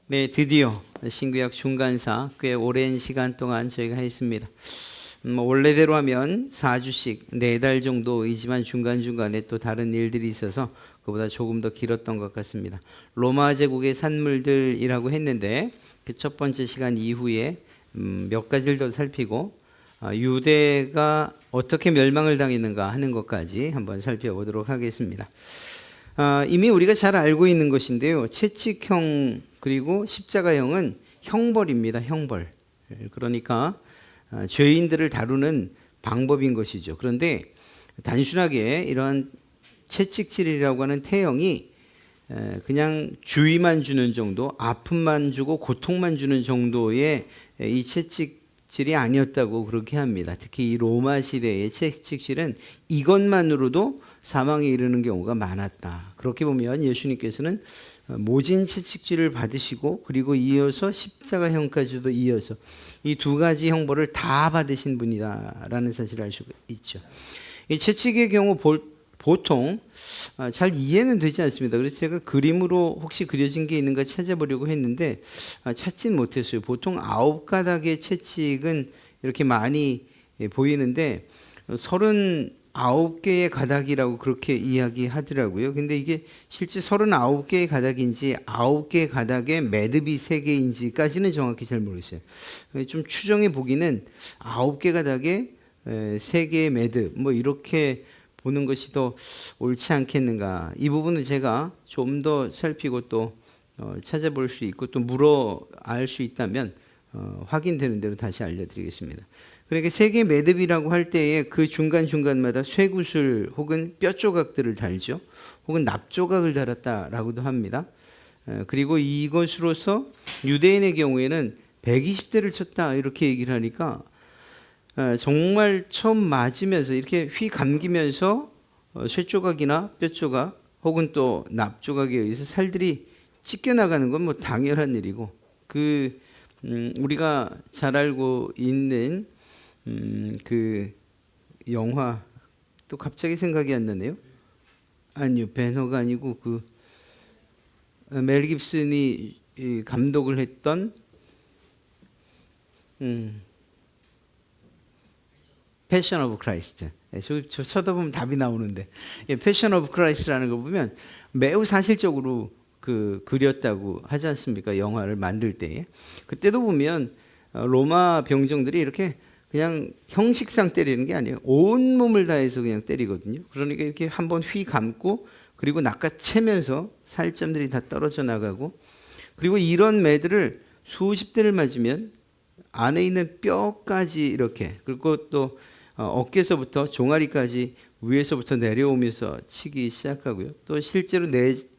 네, 드디어 신구약 중간사 꽤 오랜 시간 동안 저희가 했습니다. 원래대로 하면 4주씩 4달 정도이지만 중간중간에 또 다른 일들이 있어서 그보다 조금 더 길었던 것 같습니다. 로마 제국의 산물들이라고 했는데 그 첫 번째 시간 이후에 몇 가지를 더 살피고 유대가 어떻게 멸망을 당했는가 하는 것까지 한번 살펴보도록 하겠습니다. 이미 우리가 잘 알고 있는 것인데요. 채찍형 그리고 십자가형은 형벌입니다. 형벌. 그러니까 죄인들을 다루는 방법인 것이죠. 그런데 단순하게 이러한 채찍질이라고 하는 태형이 그냥 주의만 주는 정도, 아픔만 주고 고통만 주는 정도의 이 채찍질이 아니었다고 그렇게 합니다. 특히 이 로마 시대의 채찍질은 이것만으로도 사망에 이르는 경우가 많았다. 그렇게 보면 예수님께서는 모진 채찍질을 받으시고 그리고 이어서 십자가형까지도 이어서 이 두 가지 형벌을 다 받으신 분이다라는 사실을 알 수 있죠. 이 채찍의 경우 보통 잘 이해는 되지 않습니다. 그래서 제가 그림으로 혹시 그려진 게 있는가 찾아보려고 했는데 찾진 못했어요. 보통 9가닥의 채찍은 이렇게 많이 보이는데 39개의 가닥이라고 그렇게 이야기하더라고요. 근데 이게 실제 39개의 가닥인지 9개의 가닥에 매듭이 3개인지까지는 정확히 잘 모르겠어요. 좀 추정해 보기는 9개 가닥에 3개의 매듭 뭐 이렇게 보는 것이 더 옳지 않겠는가. 이 부분은 제가 좀 더 살피고 또 찾아볼 수 있고 또 물어 알 수 있다면 확인되는 대로 다시 알려드리겠습니다. 그러니까 세계 매듭이라고 할 때에 그 중간중간마다 쇠구슬 혹은 뼈 조각들을 달죠. 혹은 납조각을 달았다라고도 합니다. 그리고 이것으로서 유대인의 경우에는 120대를 쳤다 이렇게 얘기를 하니까 정말 처음 맞으면서 이렇게 휘 감기면서 쇠조각이나 뼈조각 혹은 또 납조각에 의해서 살들이 찢겨나가는 건 뭐 당연한 일이고 우리가 잘 알고 있는 그 영화 또 갑자기 생각이 안 나네요. 아니요, 배너가 아니고 멜 깁슨이 감독을 했던 패션 오브 크라이스트. 저 쳐다보면 답이 나오는데 패션 오브 크라이스트라는 거 보면 매우 사실적으로 그렸다고 하지 않습니까? 영화를 만들 때에. 그때도 보면 로마 병정들이 이렇게 그냥 형식상 때리는 게 아니에요. 온 몸을 다해서 그냥 때리거든요. 그러니까 이렇게 한번 휘 감고 그리고 낚아채면서 살점들이 다 떨어져 나가고 그리고 이런 매들을 수십 대를 맞으면 안에 있는 뼈까지 이렇게 그리고 또 어깨에서부터 종아리까지 위에서부터 내려오면서 치기 시작하고요. 또 실제로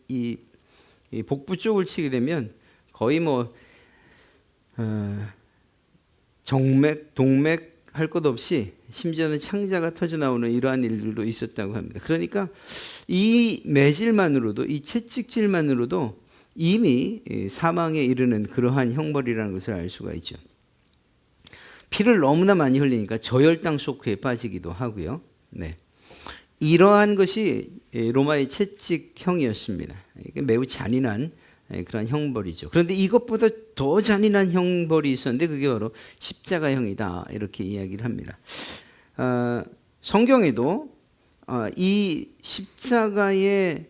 이 복부 쪽을 치게 되면 거의 뭐 정맥, 동맥 할 것 없이 심지어는 창자가 터져 나오는 이러한 일들도 있었다고 합니다. 그러니까 이 매질만으로도 이 채찍질만으로도 이미 사망에 이르는 그러한 형벌이라는 것을 알 수가 있죠. 피를 너무나 많이 흘리니까 저혈당 쇼크에 빠지기도 하고요. 네. 이러한 것이 로마의 채찍형이었습니다. 이게 매우 잔인한 그런 형벌이죠. 그런데 이것보다 더 잔인한 형벌이 있었는데 그게 바로 십자가형이다 이렇게 이야기를 합니다. 성경에도 이 십자가에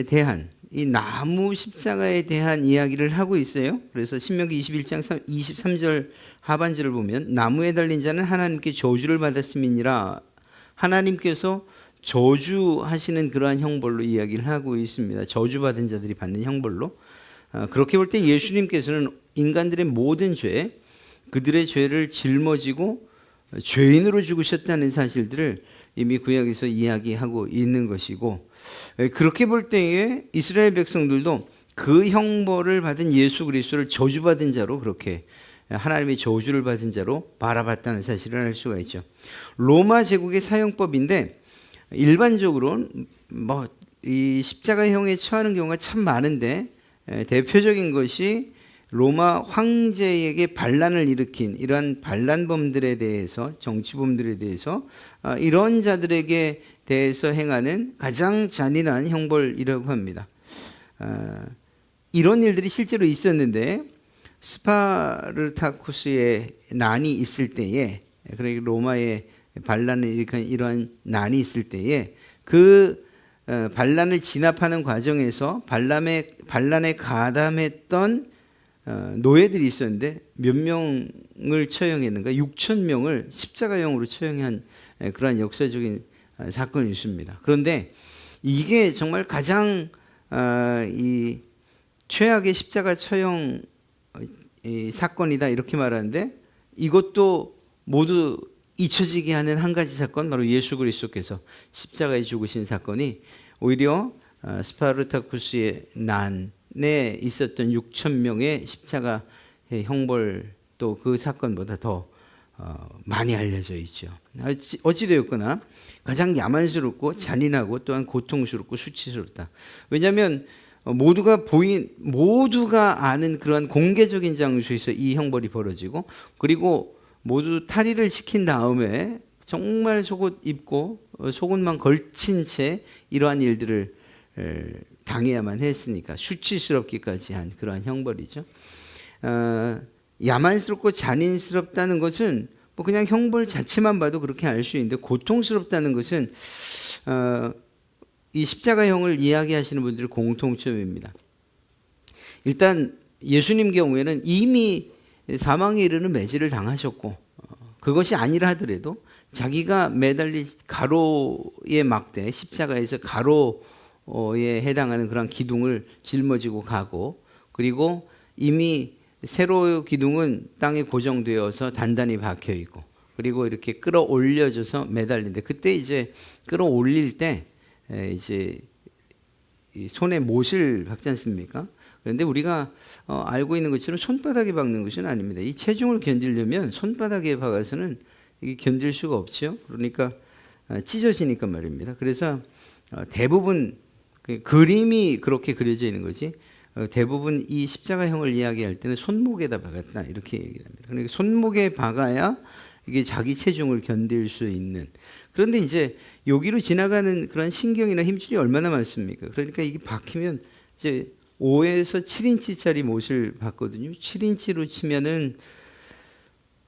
대한 이 나무 십자가에 대한 이야기를 하고 있어요. 그래서 신명기 21장 23절 하반절을 보면 나무에 달린 자는 하나님께 저주를 받았음이니라. 하나님께서 저주하시는 그러한 형벌로 이야기를 하고 있습니다. 저주받은 자들이 받는 형벌로. 그렇게 볼 때 예수님께서는 인간들의 모든 죄, 그들의 죄를 짊어지고 죄인으로 죽으셨다는 사실들을 이미 구약에서 이야기하고 있는 것이고 그렇게 볼 때에 이스라엘 백성들도 그 형벌을 받은 예수 그리스도를 저주받은 자로 그렇게 하나님의 저주를 받은 자로 바라봤다는 사실을 알 수가 있죠. 로마 제국의 사형법인데 일반적으로 뭐 이 십자가형에 처하는 경우가 참 많은데 대표적인 것이 로마 황제에게 반란을 일으킨 이러한 반란범들에 대해서 정치범들에 대해서 이런 자들에게 대해서 행하는 가장 잔인한 형벌이라고 합니다. 이런 일들이 실제로 있었는데 스파르타쿠스의 난이 있을 때에, 그러니까 로마의 반란을 일으킨 이러한 난이 있을 때에 그 반란을 진압하는 과정에서 반란에 가담했던 노예들이 있었는데 몇 명을 처형했는가? 6천 명을 십자가형으로 처형한 그러한 역사적인 사건이 있습니다. 그런데 이게 정말 가장 이 최악의 십자가 처형 사건이다 이렇게 말하는데, 이것도 모두 잊혀지게 하는 한 가지 사건, 바로 예수 그리스도께서 십자가에 죽으신 사건이 오히려 스파르타쿠스의 난에 있었던 6천 명의 십자가 형벌, 또 그 사건보다 더 많이 알려져 있죠. 어찌되었거나 가장 야만스럽고 잔인하고 또한 고통스럽고 수치스럽다. 왜냐하면 모두가 아는 그러한 공개적인 장소에서 이 형벌이 벌어지고, 그리고 모두 탈의를 시킨 다음에 정말 속옷 입고 속옷만 걸친 채 이러한 일들을 당해야만 했으니까 수치스럽기까지 한 그러한 형벌이죠. 야만스럽고 잔인스럽다는 것은 뭐 그냥 형벌 자체만 봐도 그렇게 알 수 있는데, 고통스럽다는 것은 이 십자가형을 이야기하시는 분들의 공통점입니다. 일단 예수님 경우에는 이미 사망에 이르는 매질을 당하셨고, 그것이 아니라 하더라도 자기가 매달린 가로의 막대, 십자가에서 가로에 해당하는 그런 기둥을 짊어지고 가고, 그리고 이미 세로 기둥은 땅에 고정되어서 단단히 박혀 있고, 그리고 이렇게 끌어올려져서 매달린데, 그때 이제 끌어올릴 때 이제 손에 못을 박지 않습니까? 그런데 우리가 알고 있는 것처럼 손바닥에 박는 것은 아닙니다. 이 체중을 견디려면 손바닥에 박아서는 이게 견딜 수가 없죠. 그러니까 찢어지니까 말입니다. 그래서 대부분 그림이 그렇게 그려져 있는 거지, 대부분 이 십자가형을 이야기할 때는 손목에다 박았다 이렇게 얘기를 합니다. 그러니까 손목에 박아야 이게 자기 체중을 견딜 수 있는. 그런데 이제 여기로 지나가는 그런 신경이나 힘줄이 얼마나 많습니까? 그러니까 이게 박히면 이제 5에서 7인치짜리 못을 박거든요. 7인치로 치면은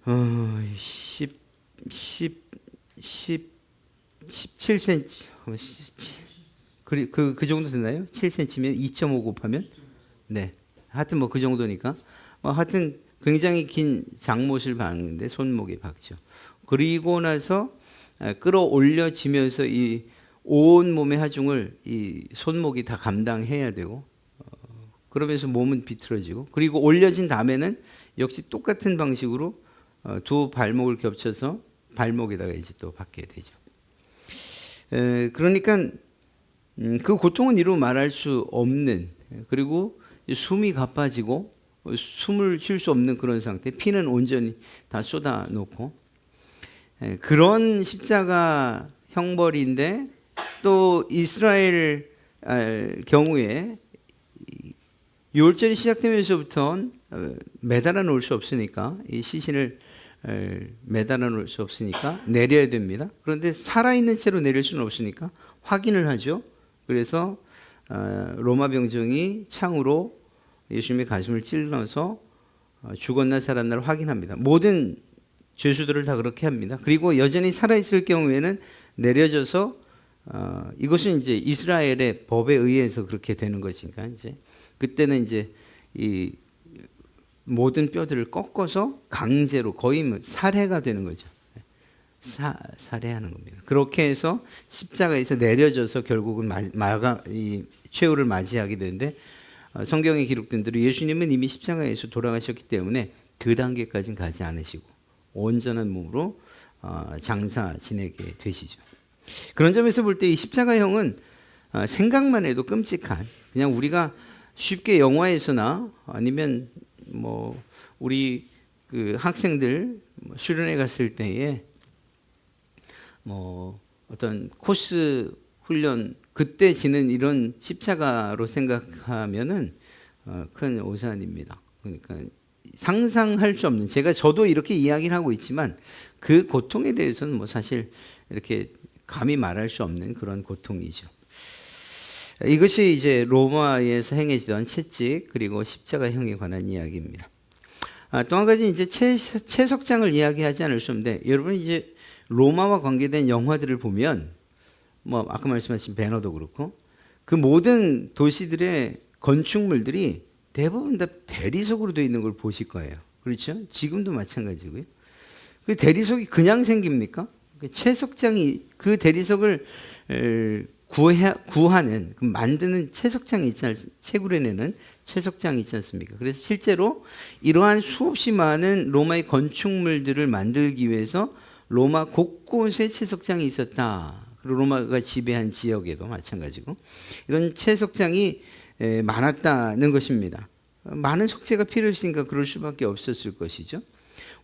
17cm, 그 정도 되나요? 7cm면 2.5 곱하면? 네. 하여튼 뭐 그 정도니까. 하여튼 굉장히 긴 장못을 박는데 손목에 박죠. 그리고 나서 끌어올려지면서 이 온 몸의 하중을 이 손목이 다 감당해야 되고, 그러면서 몸은 비틀어지고, 그리고 올려진 다음에는 역시 똑같은 방식으로 두 발목을 겹쳐서 발목에다가 이제 또 박게 되죠. 그러니까 그 고통은 이루 말할 수 없는, 그리고 숨이 가빠지고 숨을 쉴 수 없는 그런 상태, 피는 온전히 다 쏟아놓고, 그런 십자가 형벌인데, 또 이스라엘 경우에 유월절이 시작되면서부터 매달아 놓을 수 없으니까, 이 시신을 매달아 놓을 수 없으니까 내려야 됩니다. 그런데 살아있는 채로 내릴 수는 없으니까 확인을 하죠. 그래서 로마 병정이 창으로 예수님의 가슴을 찔러서 죽었나 살았나를 확인합니다. 모든 죄수들을 다 그렇게 합니다. 그리고 여전히 살아있을 경우에는 내려져서 이것은 이제 이스라엘의 법에 의해서 그렇게 되는 것이니까, 이제 그때는 이제 이 모든 뼈들을 꺾어서 강제로 거의 살해가 되는 거죠. 살해하는 겁니다. 그렇게 해서 십자가에서 내려져서 결국은 이 최후를 맞이하게 되는데, 성경에 기록된 대로 예수님은 이미 십자가에서 돌아가셨기 때문에 그 단계까지는 가지 않으시고 온전한 몸으로 장사 지내게 되시죠. 그런 점에서 볼 때 이 십자가형은 생각만 해도 끔찍한, 그냥 우리가 쉽게 영화에서나 아니면 뭐 우리 그 학생들 수련회 갔을 때에 뭐 어떤 코스 훈련 그때 지는 이런 십자가로 생각하면은 큰 오산입니다. 그러니까 상상할 수 없는, 저도 이렇게 이야기를 하고 있지만 그 고통에 대해서는 뭐 사실 이렇게 감히 말할 수 없는 그런 고통이죠. 이것이 이제 로마에서 행해지던 채찍 그리고 십자가형에 관한 이야기입니다. 또 한 가지 이제 채석장을 이야기하지 않을 수 없는데, 여러분 이제 로마와 관계된 영화들을 보면 뭐 아까 말씀하신 배너도 그렇고 그 모든 도시들의 건축물들이 대부분 다 대리석으로 되어 있는 걸 보실 거예요. 그렇죠? 지금도 마찬가지고요. 그 대리석이 그냥 생깁니까? 그 채석장이 그 대리석을 구하는 만드는 채석장이 있지 않습니까? 채굴해내는 채석장이 있지 않습니까? 그래서 실제로 이러한 수없이 많은 로마의 건축물들을 만들기 위해서 로마 곳곳에 채석장이 있었다. 그리고 로마가 지배한 지역에도 마찬가지고 이런 채석장이 많았다는 것입니다. 많은 석재가 필요했으니까 그럴 수밖에 없었을 것이죠.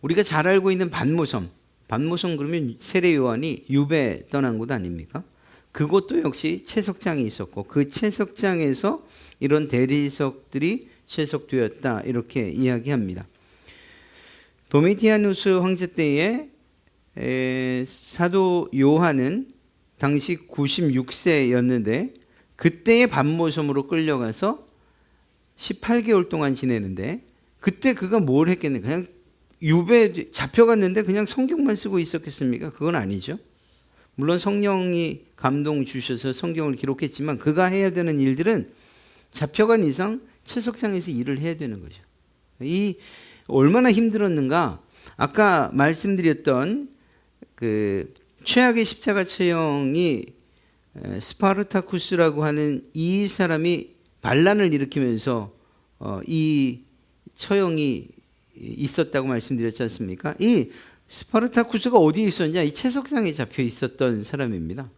우리가 잘 알고 있는 반모섬 그러면 세례 요한이 유배 떠난 곳 아닙니까? 그것도 역시 채석장이 있었고 그 채석장에서 이런 대리석들이 채석되었다 이렇게 이야기합니다. 도미티아누스 황제 때에 사도 요한은 당시 96세였는데 그때의 반모섬으로 끌려가서 18개월 동안 지내는데 그때 그가 뭘 했겠네? 그냥 유배 잡혀갔는데 그냥 성경만 쓰고 있었겠습니까? 그건 아니죠. 물론 성령이 감동 주셔서 성경을 기록했지만 그가 해야 되는 일들은 잡혀간 이상 채석장에서 일을 해야 되는 거죠. 이 얼마나 힘들었는가? 아까 말씀드렸던 그 최악의 십자가 처형이 스파르타쿠스라고 하는 이 사람이 반란을 일으키면서 이 처형이 있었다고 말씀드렸지 않습니까? 이 스파르타쿠스가 어디에 있었냐? 이 채석장에 잡혀 있었던 사람입니다.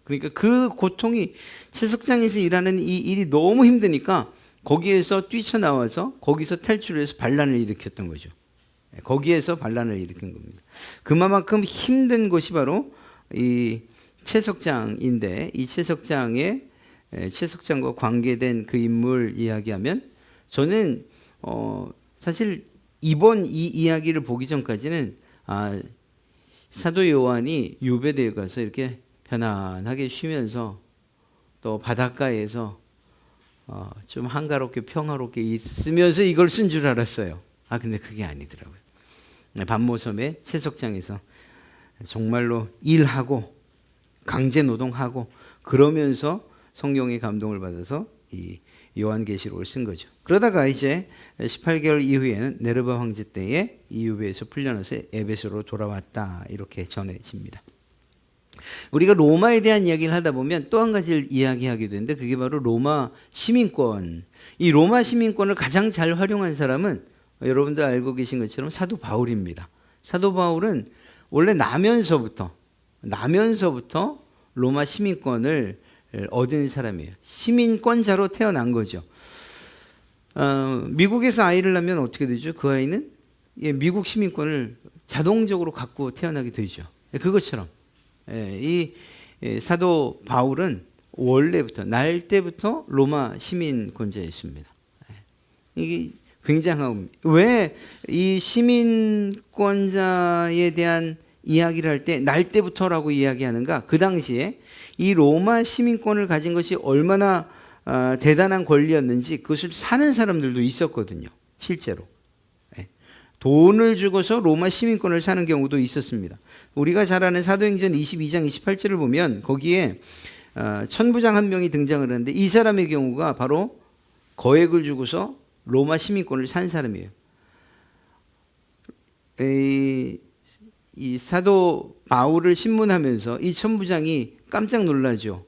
그러니까 그 고통이 채석장에서 일하는 이 일이 너무 힘드니까 거기에서 뛰쳐나와서 거기서 탈출해서 반란을 일으켰던 거죠. 거기에서 반란을 일으킨 겁니다. 그만큼 힘든 곳이 바로 이 채석장인데 이 채석장과 관계된 그 인물 이야기하면 저는 사실 이번 이 이야기를 보기 전까지는 사도 요한이 유배되어 가서 이렇게 편안하게 쉬면서 또 바닷가에서 좀 한가롭게 평화롭게 있으면서 이걸 쓴 줄 알았어요. 근데 그게 아니더라고요. 반모섬의 채석장에서 정말로 일하고 강제 노동하고 그러면서 성령의 감동을 받아서 이 요한계시록을 쓴 거죠. 그러다가 이제 18개월 이후에는 네르바 황제 때에 이 유배에서 풀려나서 에베소로 돌아왔다 이렇게 전해집니다. 우리가 로마에 대한 이야기를 하다 보면 또 한 가지를 이야기하게 되는데 그게 바로 로마 시민권. 이 로마 시민권을 가장 잘 활용한 사람은 여러분들 알고 계신 것처럼 사도 바울입니다. 사도 바울은 원래 나면서부터 로마 시민권을 얻은 사람이에요. 시민권자로 태어난 거죠. 미국에서 아이를 낳으면 어떻게 되죠? 그 아이는 미국 시민권을 자동적으로 갖고 태어나게 되죠. 그것처럼 이 사도 바울은 원래부터 날 때부터 로마 시민권자였습니다. 이게 굉장한 왜 이 시민권자에 대한 이야기를 할 때 날 때부터라고 이야기하는가? 그 당시에 이 로마 시민권을 가진 것이 얼마나 대단한 권리였는지 그것을 사는 사람들도 있었거든요. 실제로. 돈을 주고서 로마 시민권을 사는 경우도 있었습니다. 우리가 잘 아는 사도행전 22장 28절을 보면 거기에 천부장 한 명이 등장을 하는데 이 사람의 경우가 바로 거액을 주고서 로마 시민권을 산 사람이에요. 이 사도 바울을 신문하면서 이 천부장이 깜짝 놀라죠.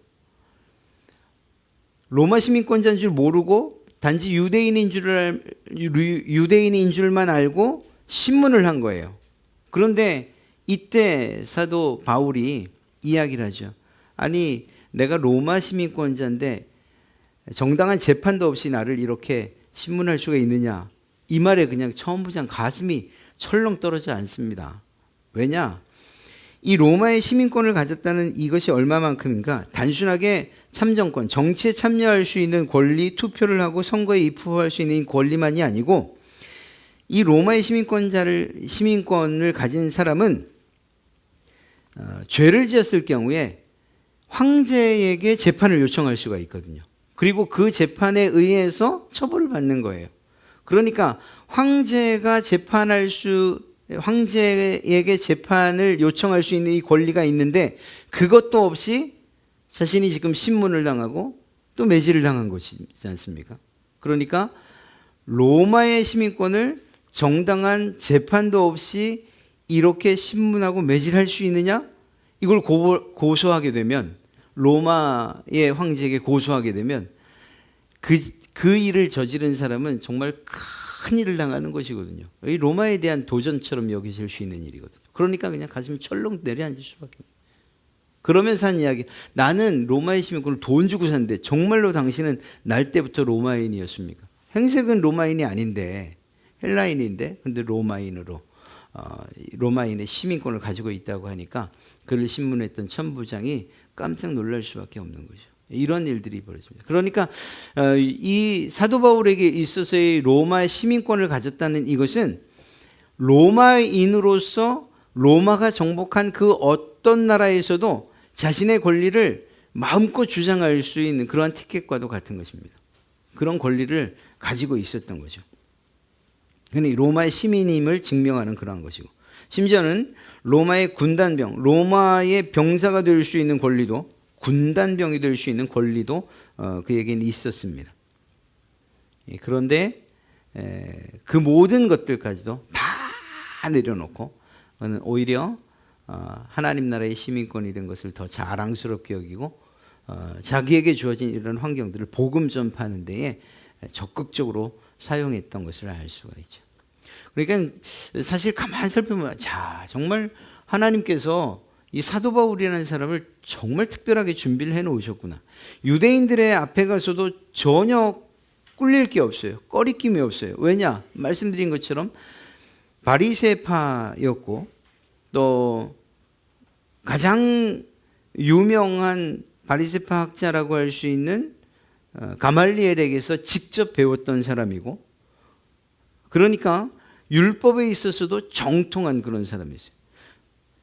로마 시민권자인 줄 모르고 단지 유대인인 줄만 알고 신문을 한 거예요. 그런데 이때 사도 바울이 이야기를 하죠. 아니 내가 로마 시민권자인데 정당한 재판도 없이 나를 이렇게 신문할 수가 있느냐. 이 말에 그냥 천부장 가슴이 철렁 떨어지지 않습니다. 왜냐? 이 로마의 시민권을 가졌다는 이것이 얼마만큼인가? 단순하게 참정권, 정치에 참여할 수 있는 권리, 투표를 하고 선거에 입후할 수 있는 권리만이 아니고 이 로마의 시민권을 가진 사람은 죄를 지었을 경우에 황제에게 재판을 요청할 수가 있거든요. 그리고 그 재판에 의해서 처벌을 받는 거예요. 그러니까 황제에게 재판을 요청할 수 있는 이 권리가 있는데 그것도 없이 자신이 지금 신문을 당하고 또 매질을 당한 것이지 않습니까? 그러니까 로마의 시민권을 정당한 재판도 없이 이렇게 신문하고 매질할 수 있느냐? 이걸 고소하게 되면, 로마의 황제에게 고소하게 되면 그 일을 저지른 사람은 정말 큰 일을 당하는 것이거든요. 이 로마에 대한 도전처럼 여겨질 수 있는 일이거든요. 그러니까 그냥 가슴이 철렁 내려앉을 수밖에 없어요. 그러면서 한 이야기, 나는 로마의 시민권을 돈 주고 샀는데 정말로 당신은 날 때부터 로마인이었습니까? 행색은 로마인이 아닌데 헬라인인데 근데 로마인으로 로마인의 시민권을 가지고 있다고 하니까 그를 신문했던 천부장이 깜짝 놀랄 수밖에 없는 거죠. 이런 일들이 벌어집니다. 그러니까 이 사도 바울에게 있어서의 로마의 시민권을 가졌다는 이것은 로마인으로서 로마가 정복한 그 어떤 나라에서도 자신의 권리를 마음껏 주장할 수 있는 그러한 티켓과도 같은 것입니다. 그런 권리를 가지고 있었던 거죠. 그러니 로마의 시민임을 증명하는 그러한 것이고, 심지어는 로마의 군단병, 로마의 병사가 될 수 있는 권리도, 군단병이 될 수 있는 권리도 그에게는 있었습니다. 그런데 그 모든 것들까지도 다 내려놓고 오히려 하나님 나라의 시민권이 된 것을 더 자랑스럽게 여기고 자기에게 주어진 이런 환경들을 복음 전파하는 데에 적극적으로 사용했던 것을 알 수가 있죠. 그러니까 사실 가만히 살펴보면 정말 하나님께서 이 사도 바울이라는 사람을 정말 특별하게 준비를 해놓으셨구나. 유대인들의 앞에 가서도 전혀 꿀릴 게 없어요. 꺼리낌이 없어요. 왜냐? 말씀드린 것처럼 바리새파였고 또 가장 유명한 바리새파 학자라고 할 수 있는 가말리엘에게서 직접 배웠던 사람이고, 그러니까 율법에 있어서도 정통한 그런 사람이었어요.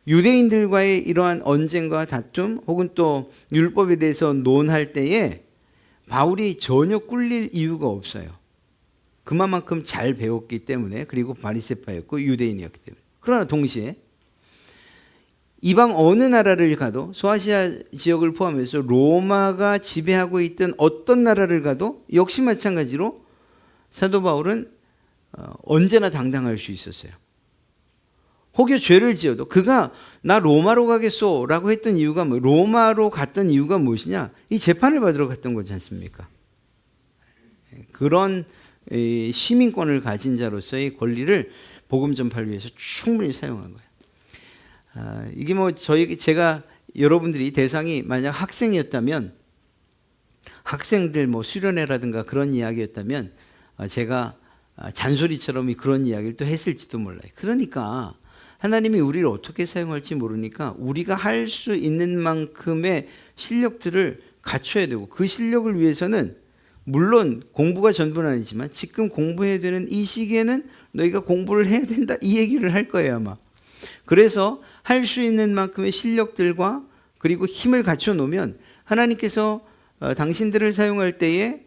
유대인들과의 이러한 언쟁과 다툼 혹은 또 율법에 대해서 논할 때에 바울이 전혀 꿀릴 이유가 없어요. 그만큼 잘 배웠기 때문에, 그리고 바리새파였고 유대인이었기 때문에. 그러나 동시에 이방 어느 나라를 가도, 소아시아 지역을 포함해서 로마가 지배하고 있던 어떤 나라를 가도 역시 마찬가지로 사도 바울은 언제나 당당할 수 있었어요. 혹여 죄를 지어도 그가 나 로마로 가겠소 라고 했던 이유가 로마로 갔던 이유가 무엇이냐? 이 재판을 받으러 갔던 거지 않습니까? 그런 시민권을 가진 자로서의 권리를 복음 전파를 위해서 충분히 사용한 거예요. 이게 제가 여러분들이 대상이 만약 학생이었다면, 학생들 수련회라든가 그런 이야기였다면 제가 잔소리처럼 그런 이야기를 또 했을지도 몰라요. 그러니까 하나님이 우리를 어떻게 사용할지 모르니까 우리가 할 수 있는 만큼의 실력들을 갖춰야 되고, 그 실력을 위해서는 물론 공부가 전부는 아니지만 지금 공부해야 되는 이 시기에는 너희가 공부를 해야 된다, 이 얘기를 할 거예요 아마. 그래서 할 수 있는 만큼의 실력들과 그리고 힘을 갖춰 놓으면 하나님께서 당신들을 사용할 때에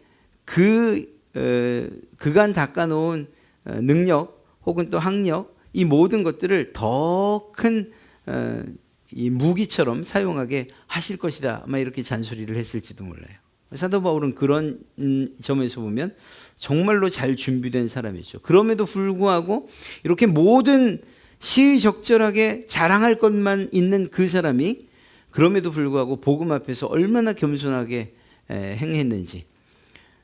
그간 닦아놓은 능력 혹은 또 학력, 이 모든 것들을 더 큰 이 무기처럼 사용하게 하실 것이다, 아마 이렇게 잔소리를 했을지도 몰라요. 사도 바울은 그런 점에서 보면 정말로 잘 준비된 사람이죠. 그럼에도 불구하고 이렇게 모든 시의적절하게 자랑할 것만 있는 그 사람이 그럼에도 불구하고 복음 앞에서 얼마나 겸손하게 행했는지,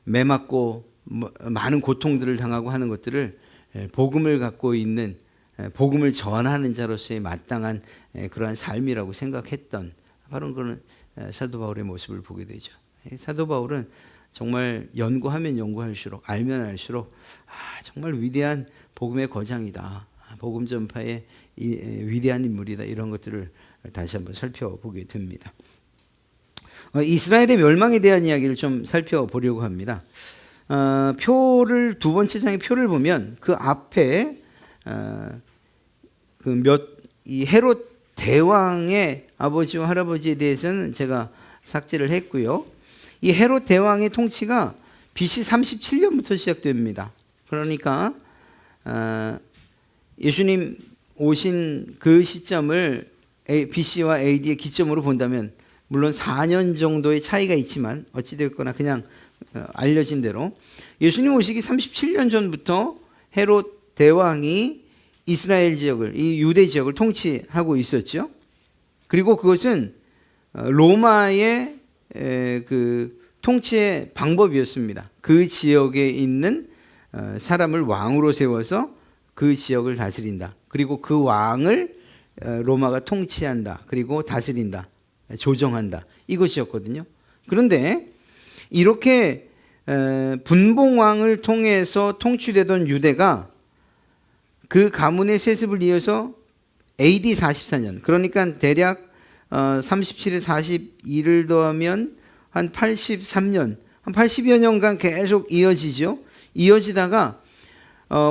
매맞고 많은 고통들을 당하고 하는 것들을 복음을 갖고 있는, 복음을 전하는 자로서의 마땅한 그러한 삶이라고 생각했던, 바로 그런 사도 바울의 모습을 보게 되죠. 사도 바울은 정말 연구하면 연구할수록, 알면 알수록 정말 위대한 복음의 거장이다, 복음 전파의 위대한 인물이다, 이런 것들을 다시 한번 살펴보게 됩니다. 이스라엘의 멸망에 대한 이야기를 좀 살펴보려고 합니다. 표를, 두 번째 장의 표를 보면 그 앞에 이 헤롯 대왕의 아버지와 할아버지에 대해서는 제가 삭제를 했고요. 이 헤롯 대왕의 통치가 BC 37년부터 시작됩니다. 그러니까 예수님 오신 그 시점을 BC와 AD의 기점으로 본다면 물론 4년 정도의 차이가 있지만 어찌됐거나 그냥 알려진 대로 예수님 오시기 37년 전부터 헤롯 대왕이 이스라엘 지역을, 이 유대 지역을 통치하고 있었죠. 그리고 그것은 로마의 그 통치의 방법이었습니다. 그 지역에 있는 사람을 왕으로 세워서 그 지역을 다스린다. 그리고 그 왕을 로마가 통치한다. 그리고 다스린다. 조정한다. 이것이었거든요. 그런데 이렇게 분봉왕을 통해서 통치되던 유대가 그 가문의 세습을 이어서 AD 44년, 그러니까 대략 37에 42를 더하면 한 83년, 한 80여 년간 계속 이어지죠. 이어지다가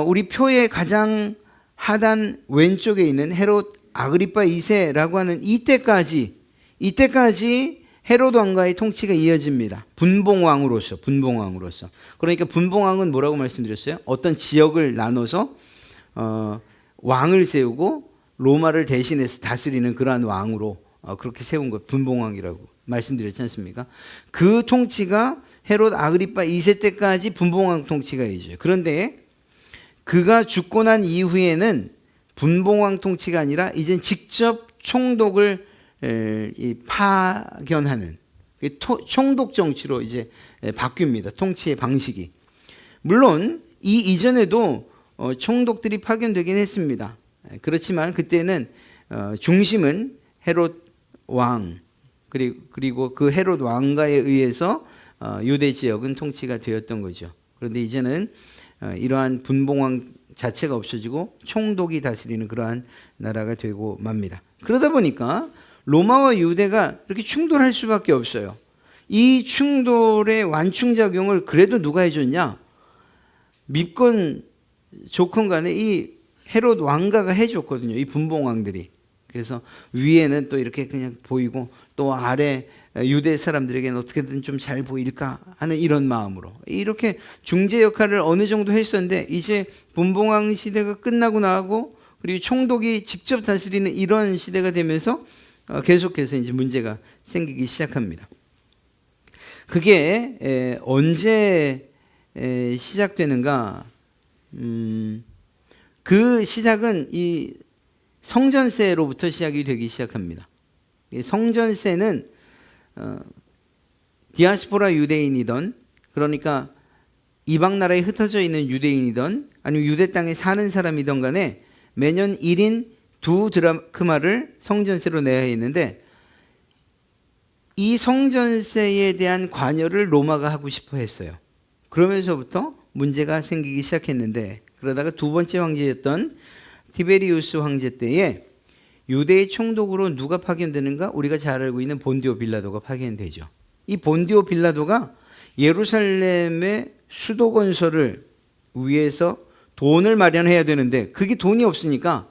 우리 표의 가장 하단 왼쪽에 있는 헤롯 아그리파 2세라고 하는 이때까지 헤롯 왕가의 통치가 이어집니다. 분봉왕으로서. 그러니까 분봉왕은 뭐라고 말씀드렸어요? 어떤 지역을 나눠서 왕을 세우고 로마를 대신해서 다스리는 그러한 왕으로 그렇게 세운 것, 분봉왕이라고 말씀드렸지 않습니까? 그 통치가 헤롯 아그리파 2세 때까지 분봉왕 통치가 이어져요. 그런데 그가 죽고 난 이후에는 분봉왕 통치가 아니라 이젠 직접 총독을 파견하는 총독 정치로 이제 바뀝니다. 통치의 방식이. 물론 이 이전에도 총독들이 파견되긴 했습니다. 그렇지만 그때는 중심은 헤롯 왕 그리고 그 헤롯 왕가에 의해서 유대 지역은 통치가 되었던 거죠. 그런데 이제는 이러한 분봉왕 자체가 없어지고 총독이 다스리는 그러한 나라가 되고 맙니다. 그러다 보니까 로마와 유대가 이렇게 충돌할 수밖에 없어요. 이 충돌의 완충작용을 그래도 누가 해줬냐? 밉건 좋건 간에 이 헤롯 왕가가 해줬거든요. 이 분봉왕들이. 그래서 위에는 또 이렇게 그냥 보이고 또 아래 유대 사람들에게는 어떻게든 좀 잘 보일까 하는 이런 마음으로 이렇게 중재 역할을 어느 정도 했었는데 이제 분봉왕 시대가 끝나고 나고 그리고 총독이 직접 다스리는 이런 시대가 되면서 계속해서 이제 문제가 생기기 시작합니다. 그게 언제 시작되는가? 그 시작은 이 성전세로부터 시작이 되기 시작합니다. 성전세는 디아스포라 유대인이던, 그러니까 이방 나라에 흩어져 있는 유대인이던 아니면 유대 땅에 사는 사람이던 간에 매년 1인 2드라크마를 성전세로 내야 했는데 이 성전세에 대한 관여를 로마가 하고 싶어 했어요. 그러면서부터 문제가 생기기 시작했는데, 그러다가 두 번째 황제였던 티베리우스 황제 때에 유대의 총독으로 누가 파견되는가? 우리가 잘 알고 있는 본디오 빌라도가 파견되죠. 이 본디오 빌라도가 예루살렘의 수도 건설을 위해서 돈을 마련해야 되는데 그게 돈이 없으니까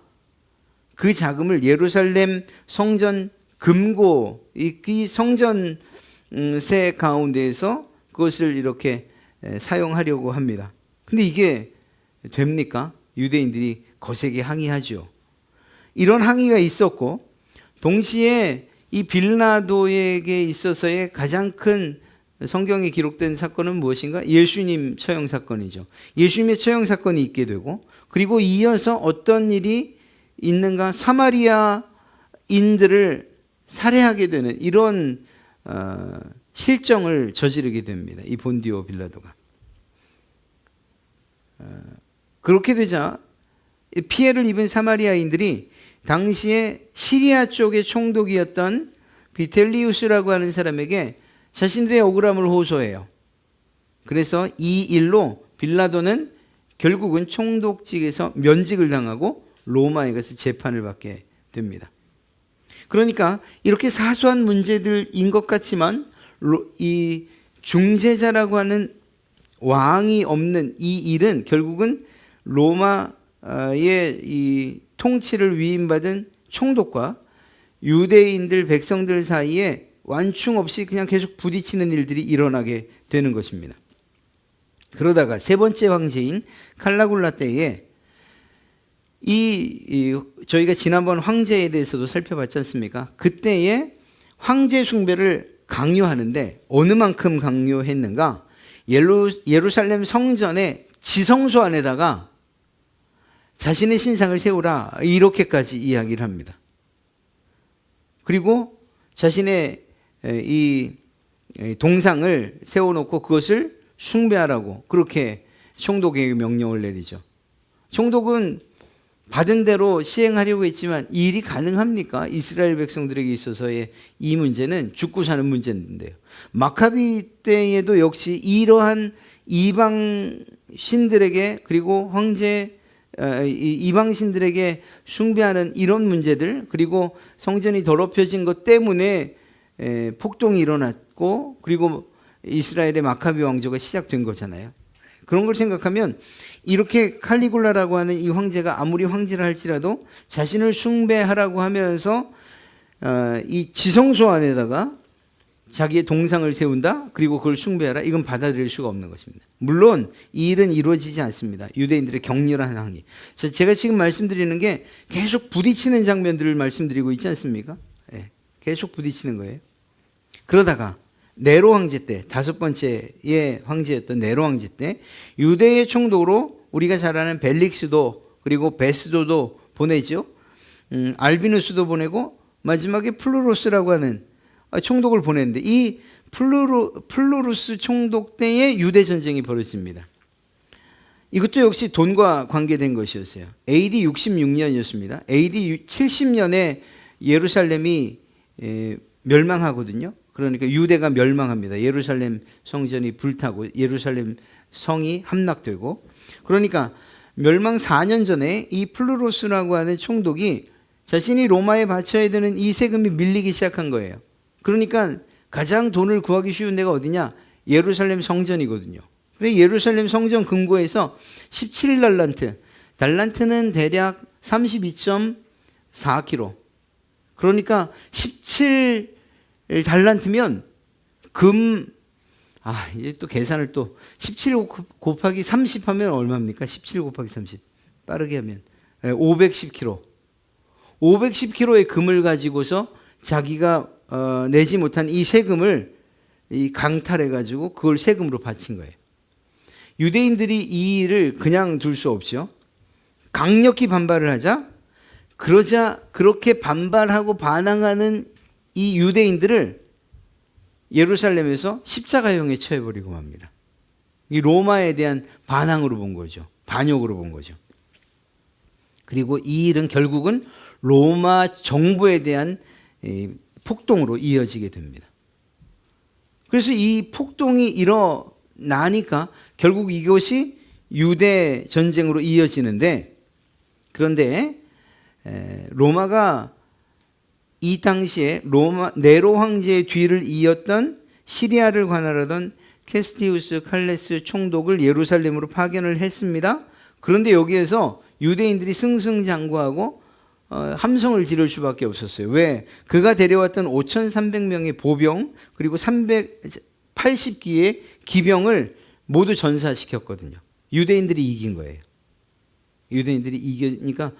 그 자금을 예루살렘 성전 금고, 이 성전세 가운데에서 그것을 이렇게 사용하려고 합니다. 근데 이게 됩니까? 유대인들이 거세게 항의하죠. 이런 항의가 있었고, 동시에 이 빌라도에게 있어서의 가장 큰 성경에 기록된 사건은 무엇인가? 예수님 처형 사건이죠. 예수님의 처형 사건이 있게 되고, 그리고 이어서 어떤 일이 있는가? 사마리아인들을 살해하게 되는 이런 실정을 저지르게 됩니다. 이 본디오 빌라도가. 그렇게 되자 피해를 입은 사마리아인들이 당시에 시리아 쪽의 총독이었던 비텔리우스라고 하는 사람에게 자신들의 억울함을 호소해요. 그래서 이 일로 빌라도는 결국은 총독직에서 면직을 당하고 로마에 가서 재판을 받게 됩니다. 그러니까 이렇게 사소한 문제들인 것 같지만 이 중재자라고 하는 왕이 없는 이 일은 결국은 로마의 이 통치를 위임받은 총독과 유대인들 백성들 사이에 완충 없이 그냥 계속 부딪히는 일들이 일어나게 되는 것입니다. 그러다가 세 번째 황제인 칼라굴라 때에 저희가 지난번 황제에 대해서도 살펴봤지 않습니까? 그때에 황제 숭배를 강요하는데 어느 만큼 강요했는가? 예루살렘 성전의 지성소 안에다가 자신의 신상을 세우라, 이렇게까지 이야기를 합니다. 그리고 자신의 이 동상을 세워놓고 그것을 숭배하라고 그렇게 총독에게 명령을 내리죠. 총독은 받은 대로 시행하려고 했지만 이 일이 가능합니까? 이스라엘 백성들에게 있어서의 이 문제는 죽고 사는 문제인데요. 마카비 때에도 역시 이러한 이방 신들에게, 그리고 이방 신들에게 숭배하는 이런 문제들, 그리고 성전이 더럽혀진 것 때문에 폭동이 일어났고, 그리고 이스라엘의 마카비 왕조가 시작된 거잖아요. 그런 걸 생각하면 이렇게 칼리굴라라고 하는 이 황제가 아무리 황제라 할지라도 자신을 숭배하라고 하면서 이 지성소 안에다가 자기의 동상을 세운다, 그리고 그걸 숭배하라, 이건 받아들일 수가 없는 것입니다. 물론 이 일은 이루어지지 않습니다. 유대인들의 격렬한 항의. 제가 지금 말씀드리는 게 계속 부딪히는 장면들을 말씀드리고 있지 않습니까? 네, 계속 부딪히는 거예요. 그러다가 네로 황제 때, 다섯 번째의 황제였던 네로 황제 때 유대의 총독으로 우리가 잘 아는 벨릭스도, 그리고 베스도도 보내죠. 알비누스도 보내고 마지막에 플루로스라고 하는 총독을 보냈는데, 이 플루루스 총독 때에 유대 전쟁이 벌어집니다. 이것도 역시 돈과 관계된 것이었어요. AD 66년이었습니다. AD 70년에 예루살렘이 멸망하거든요. 그러니까 유대가 멸망합니다. 예루살렘 성전이 불타고 예루살렘 성이 함락되고, 그러니까 멸망 4년 전에 이 플루로스라고 하는 총독이 자신이 로마에 바쳐야 되는 이 세금이 밀리기 시작한 거예요. 그러니까 가장 돈을 구하기 쉬운 데가 어디냐? 예루살렘 성전이거든요. 그래서 예루살렘 성전 금고에서 17달란트, 달란트는 대략 32.4kg, 그러니까 17달란트면 이제 또 계산을 또 17 곱하기 30 하면 얼마입니까? 17 곱하기 30 빠르게 하면 510kg. 510kg의 금을 가지고서 자기가 내지 못한 이 세금을 강탈해 가지고 그걸 세금으로 바친 거예요. 유대인들이 이 일을 그냥 둘 수 없죠. 강력히 반발을 하자, 그러자 그렇게 반발하고 반항하는 이 유대인들을 예루살렘에서 십자가형에 처해버리고 맙니다. 이 로마에 대한 반항으로 본 거죠. 반역으로 본 거죠. 그리고 이 일은 결국은 로마 정부에 대한 폭동으로 이어지게 됩니다. 그래서 이 폭동이 일어나니까 결국 이것이 유대 전쟁으로 이어지는데, 그런데 로마가 이 당시에 네로 황제의 뒤를 이었던 시리아를 관할하던 캐스티우스 칼레스 총독을 예루살렘으로 파견을 했습니다. 그런데 여기에서 유대인들이 승승장구하고 함성을 지를 수밖에 없었어요. 왜? 그가 데려왔던 5,300명의 보병, 그리고 380기의 기병을 모두 전사시켰거든요. 유대인들이 이긴 거예요. 유대인들이 이기니까,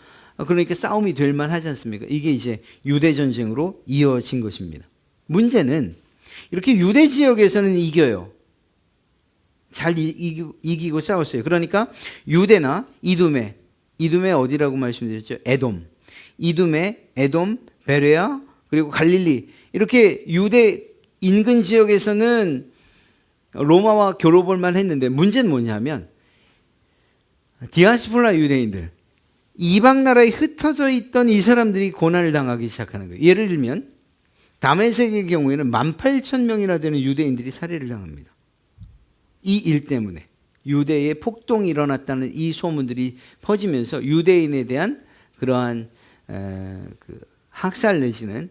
그러니까 싸움이 될 만하지 않습니까? 이게 이제 유대 전쟁으로 이어진 것입니다. 문제는 이렇게 유대 지역에서는 이겨요. 잘 이기고 싸웠어요. 그러니까 유대나 이두메 어디라고 말씀드렸죠? 에돔, 이두메, 에돔, 베레아, 그리고 갈릴리, 이렇게 유대 인근 지역에서는 로마와 겨뤄볼 만했는데, 문제는 뭐냐면 디아스폴라 유대인들, 이방 나라에 흩어져 있던 이 사람들이 고난을 당하기 시작하는 거예요. 예를 들면 다메섹의 경우에는 18,000명이나 되는 유대인들이 살해를 당합니다. 이 일 때문에 유대에 폭동이 일어났다는 이 소문들이 퍼지면서 유대인에 대한 그러한 학살 내지는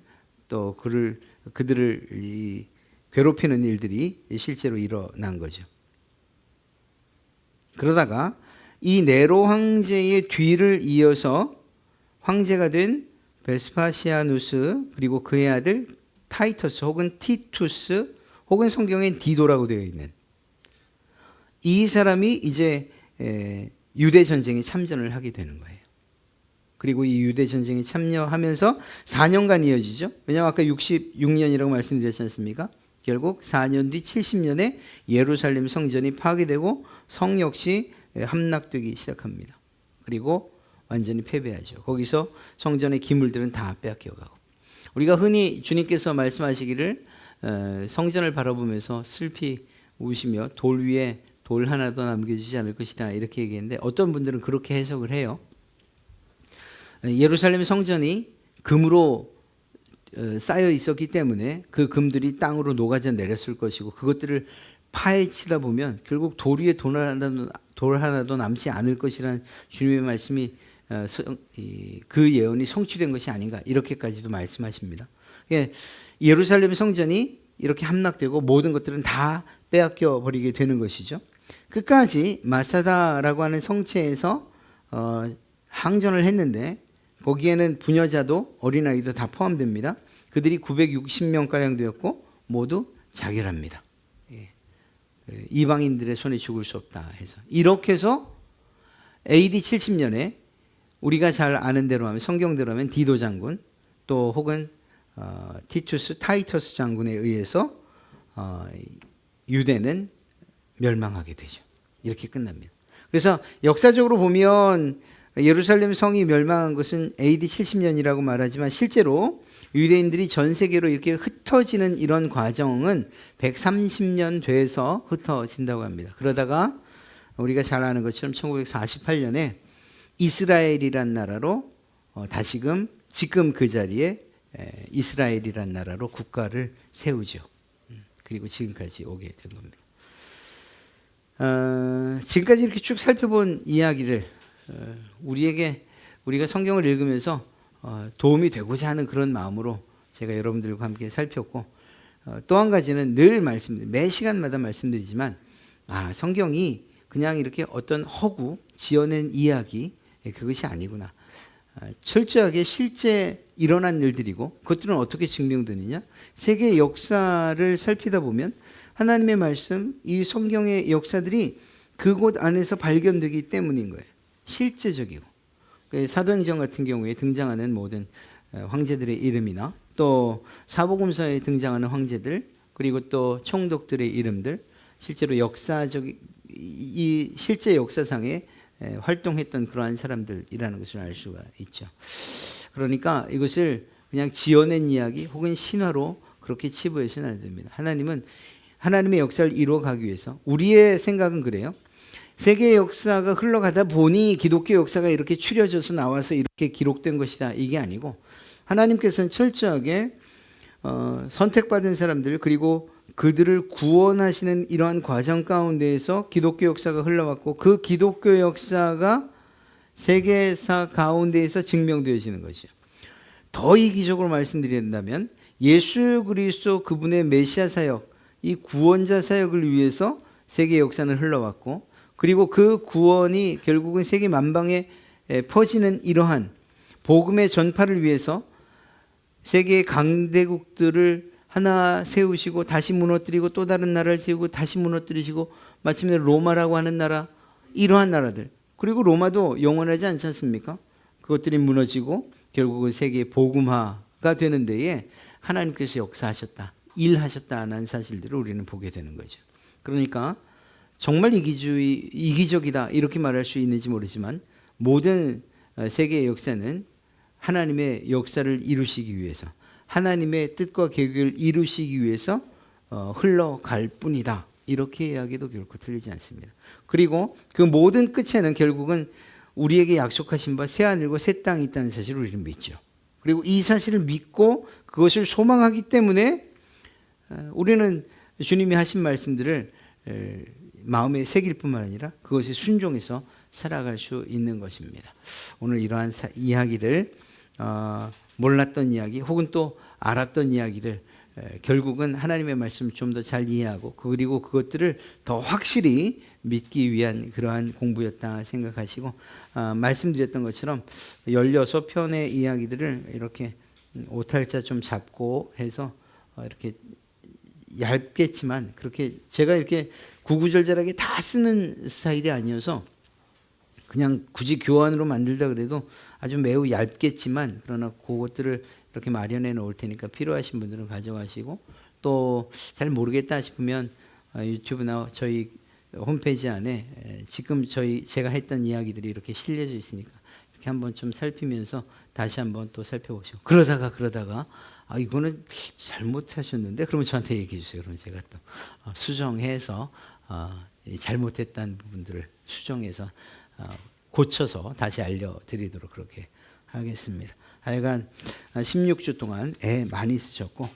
또 그들을 괴롭히는 일들이 실제로 일어난 거죠. 그러다가 이 네로 황제의 뒤를 이어서 황제가 된 베스파시아누스, 그리고 그의 아들 타이터스 혹은 티투스 혹은 성경엔 디도라고 되어 있는 이 사람이 이제 유대 전쟁에 참전을 하게 되는 거예요. 그리고 이 유대 전쟁에 참여하면서 4년간 이어지죠. 왜냐하면 아까 66년이라고 말씀드렸지 않습니까? 결국 4년 뒤 70년에 예루살렘 성전이 파괴되고 성 역시 함락되기 시작합니다. 그리고 완전히 패배하죠. 거기서 성전의 기물들은 다 빼앗겨가고, 우리가 흔히 주님께서 말씀하시기를 성전을 바라보면서 슬피 우시며 돌 위에 돌 하나도 남겨지지 않을 것이다 이렇게 얘기했는데, 어떤 분들은 그렇게 해석을 해요. 예루살렘 성전이 금으로 쌓여 있었기 때문에 그 금들이 땅으로 녹아져 내렸을 것이고, 그것들을 파헤치다 보면 결국 돌 위에 돌 하나도 남지 않을 것이라는 주님의 말씀이 그 예언이 성취된 것이 아닌가 이렇게까지도 말씀하십니다. 예루살렘 성전이 이렇게 함락되고 모든 것들은 다 빼앗겨 버리게 되는 것이죠. 끝까지 마사다라고 하는 성체에서 항전을 했는데, 거기에는 부녀자도 어린아이도 다 포함됩니다. 그들이 960명가량 되었고 모두 자결합니다. 이방인들의 손에 죽을 수 없다 해서, 이렇게 해서 AD 70년에 우리가 잘 아는 대로 하면, 성경대로 하면 디도 장군 또 혹은 티투스 타이터스 장군에 의해서 유대는 멸망하게 되죠. 이렇게 끝납니다. 그래서 역사적으로 보면 예루살렘 성이 멸망한 것은 AD 70년이라고 말하지만, 실제로 유대인들이 전 세계로 이렇게 흩어지는 이런 과정은 130년 돼서 흩어진다고 합니다. 그러다가 우리가 잘 아는 것처럼 1948년에 이스라엘이란 나라로 다시금 지금 그 자리에 이스라엘이란 나라로 국가를 세우죠. 그리고 지금까지 오게 된 겁니다. 지금까지 이렇게 쭉 살펴본 이야기를 우리가 성경을 읽으면서 도움이 되고자 하는 그런 마음으로 제가 여러분들과 함께 살폈고, 또 한 가지는 늘 매 시간마다 말씀드리지만, 성경이 그냥 이렇게 어떤 허구 지어낸 이야기, 그것이 아니구나. 철저하게 실제 일어난 일들이고, 그것들은 어떻게 증명되느냐? 세계의 역사를 살피다 보면 하나님의 말씀, 이 성경의 역사들이 그곳 안에서 발견되기 때문인 거예요. 실제적이고. 사도행전 같은 경우에 등장하는 모든 황제들의 이름이나 또 사복음서에 등장하는 황제들, 그리고 또 총독들의 이름들, 실제로 이 실제 역사상에 활동했던 그러한 사람들이라는 것을 알 수가 있죠. 그러니까 이것을 그냥 지어낸 이야기 혹은 신화로 그렇게 치부해서는 안 됩니다. 하나님은 하나님의 역사를 이루어가기 위해서, 우리의 생각은 그래요. 세계의 역사가 흘러가다 보니 기독교 역사가 이렇게 추려져서 나와서 이렇게 기록된 것이다, 이게 아니고, 하나님께서는 철저하게 선택받은 사람들, 그리고 그들을 구원하시는 이러한 과정 가운데에서 기독교 역사가 흘러왔고, 그 기독교 역사가 세계사 가운데에서 증명되어지는 것이죠. 더 이기적으로 말씀드린다면, 예수 그리스도 그분의 메시아 사역, 이 구원자 사역을 위해서 세계 역사는 흘러왔고, 그리고 그 구원이 결국은 세계 만방에 퍼지는 이러한 복음의 전파를 위해서 세계의 강대국들을 하나 세우시고 다시 무너뜨리고 또 다른 나라를 세우고 다시 무너뜨리시고, 마침내 로마라고 하는 나라, 이러한 나라들, 그리고 로마도 영원하지 않지 않습니까? 그것들이 무너지고 결국은 세계의 복음화가 되는 데에 하나님께서 역사하셨다, 일하셨다는 사실들을 우리는 보게 되는 거죠. 그러니까 정말 이기적이다 이렇게 말할 수 있는지 모르지만, 모든 세계의 역사는 하나님의 역사를 이루시기 위해서, 하나님의 뜻과 계획을 이루시기 위해서 흘러갈 뿐이다, 이렇게 이야기도 결코 틀리지 않습니다. 그리고 그 모든 끝에는 결국은 우리에게 약속하신 바 새하늘과 새 땅이 있다는 사실을 우리는 믿죠. 그리고 이 사실을 믿고 그것을 소망하기 때문에 우리는 주님이 하신 말씀들을 마음에 새길 뿐만 아니라 그것에 순종해서 살아갈 수 있는 것입니다. 오늘 이러한 이야기들, 몰랐던 이야기 혹은 또 알았던 이야기들, 결국은 하나님의 말씀을 좀 더 잘 이해하고, 그리고 그것들을 더 확실히 믿기 위한 그러한 공부였다 생각하시고, 말씀드렸던 것처럼 16편의 이야기들을 이렇게 오탈자 좀 잡고 해서 이렇게 얇겠지만 그렇게 제가 이렇게 구구절절하게 다 쓰는 스타일이 아니어서 그냥 굳이 교환으로 만들다 그래도 아주 매우 얇겠지만 그러나 그것들을 이렇게 마련해 놓을 테니까 필요하신 분들은 가져가시고 또 잘 모르겠다 싶으면 유튜브나 저희 홈페이지 안에 지금 제가 했던 이야기들이 이렇게 실려져 있으니까 이렇게 한번 좀 살피면서 다시 한번 또 살펴보시고 그러다가 이거는 잘못하셨는데 그러면 저한테 얘기해 주세요. 그러면 제가 또 수정해서 잘못했다는 부분들을 수정해서 고쳐서 다시 알려드리도록 그렇게 하겠습니다. 하여간 16주 동안 애 많이 쓰셨고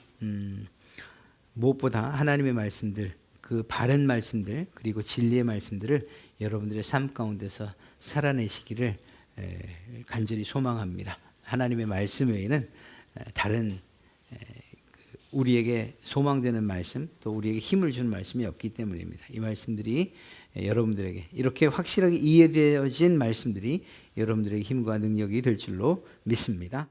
무엇보다 하나님의 말씀들 그 바른 말씀들 그리고 진리의 말씀들을 여러분들의 삶 가운데서 살아내시기를 간절히 소망합니다. 하나님의 말씀 외에는 다른 우리에게 소망되는 말씀 또 우리에게 힘을 주는 말씀이 없기 때문입니다. 이 말씀들이 여러분들에게 이렇게 확실하게 이해되어진 말씀들이 여러분들에게 힘과 능력이 될 줄로 믿습니다.